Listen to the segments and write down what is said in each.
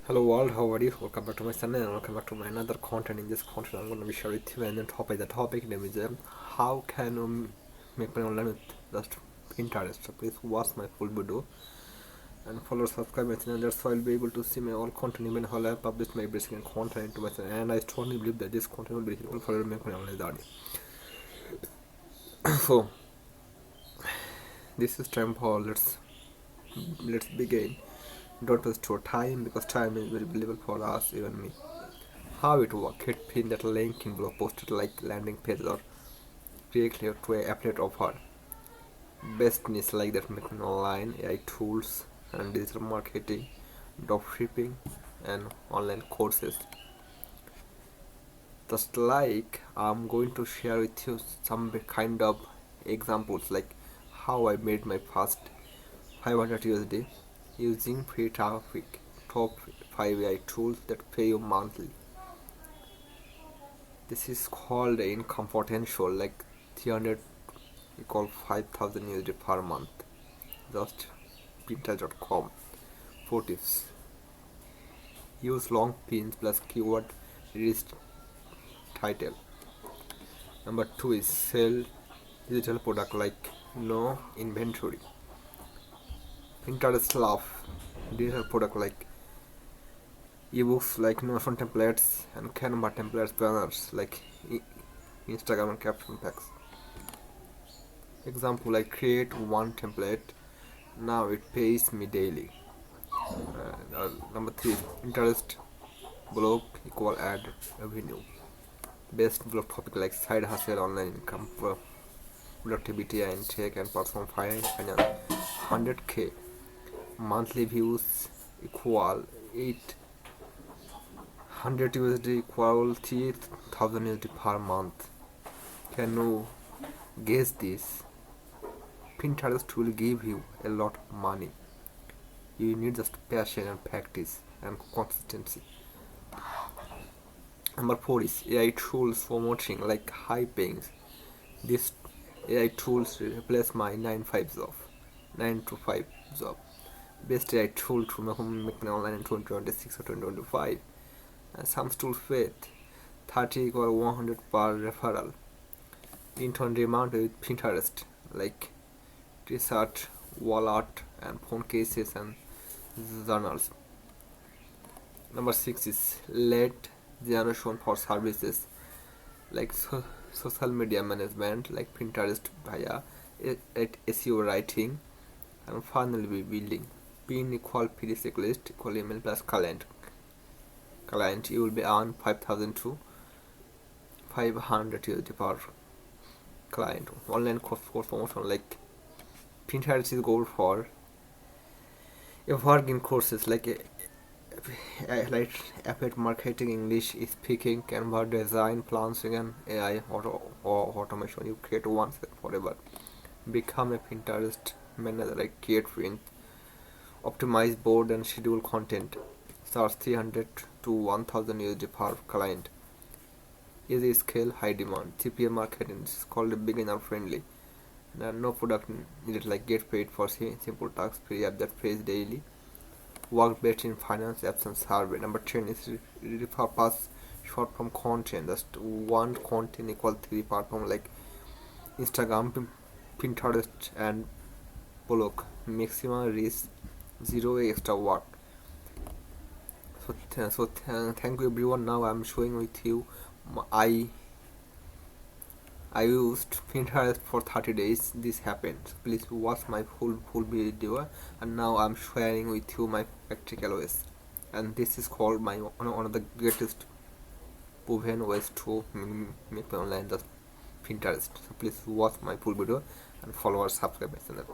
Hello world, how are you? Welcome back to my channel and welcome back to my another content. In this content I'm going to be sharing with you and then the topic name is how can you make money online with just Pinterest. So please watch my full video and follow subscribe my channel, that's how I'll be able to see my all content even how I publish my every single content into my channel, and I strongly believe that this content will be helpful for you to make money online journey. So this is time for let's begin. Don't waste your time because time is very valuable for us, even me. How it works? Hit pin that link in blog post like landing page or directly to a affiliate offer. Best niche like that making online AI tools and digital marketing, dropshipping and online courses. Just like I'm going to share with you some kind of examples like how I made my first 500 USD using free traffic, top 5 AI tools that pay you monthly. This is called income potential, like 300 equal 5000 USD per month. Just pinterest.com. 4 tips. Use long pins plus keyword rich title. Number 2 is sell digital product like no inventory. Pinterest love digital product like ebooks like Notion templates and Canva templates, banners like Instagram and caption packs. Example, I create one template, now it pays me daily. Number 3, interest blog equal ad revenue. Best blog topic like side hustle, online income, productivity and tech and personal finance. 100k monthly views equal 800 USD equal 3000 USD per month. Can you guess this? Pinterest will give you a lot of money. You need just passion and practice and consistency. Number 4 is AI tools for motoring like high paying. These AI tools replace my 9 to 5 job. Best AI tool to make money online in 2026 or 2025. And some tools fit 30 or 100 per referral. Print on demand with Pinterest like research, wall art and phone cases and journals. Number 6 is lead generation for services like social media management like Pinterest via SEO writing, and finally building pin equal PD checklist equal email plus client. You will be earn 5000 to 500 USD per client. Online course promotion like Pinterest is goal for a work in courses like like affiliate marketing, English speaking, Canva design, planning, and AI or automation. You create once and forever. Become a Pinterest manager like create print, optimize board and schedule content. Charge 300 to 1000 USD per client. Easy scale, high demand. CPM marketing is called beginner friendly. No product needed like get paid for simple tasks, free app that pays daily. Work best in finance apps and survey. Number 10 is repurpose short form content. Just one content equal 3 platform like Instagram, Pinterest and blog. Maximum reach, zero extra work. Thank you everyone. Now I'm showing with you I used Pinterest for 30 days. This happened. So please watch my full video. And now I'm sharing with you my practical ways. And this is called my one of the greatest proven ways to make my online just Pinterest. So please watch my full video and follow or subscribe my channel.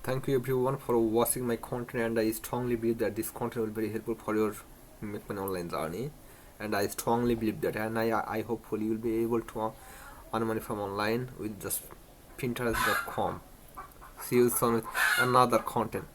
thank you everyone for watching my content, and I strongly believe that this content will be very helpful for your make money online journey, and I strongly believe that, and I hopefully you will be able to earn money from online with just Pinterest.com. See you soon with another content.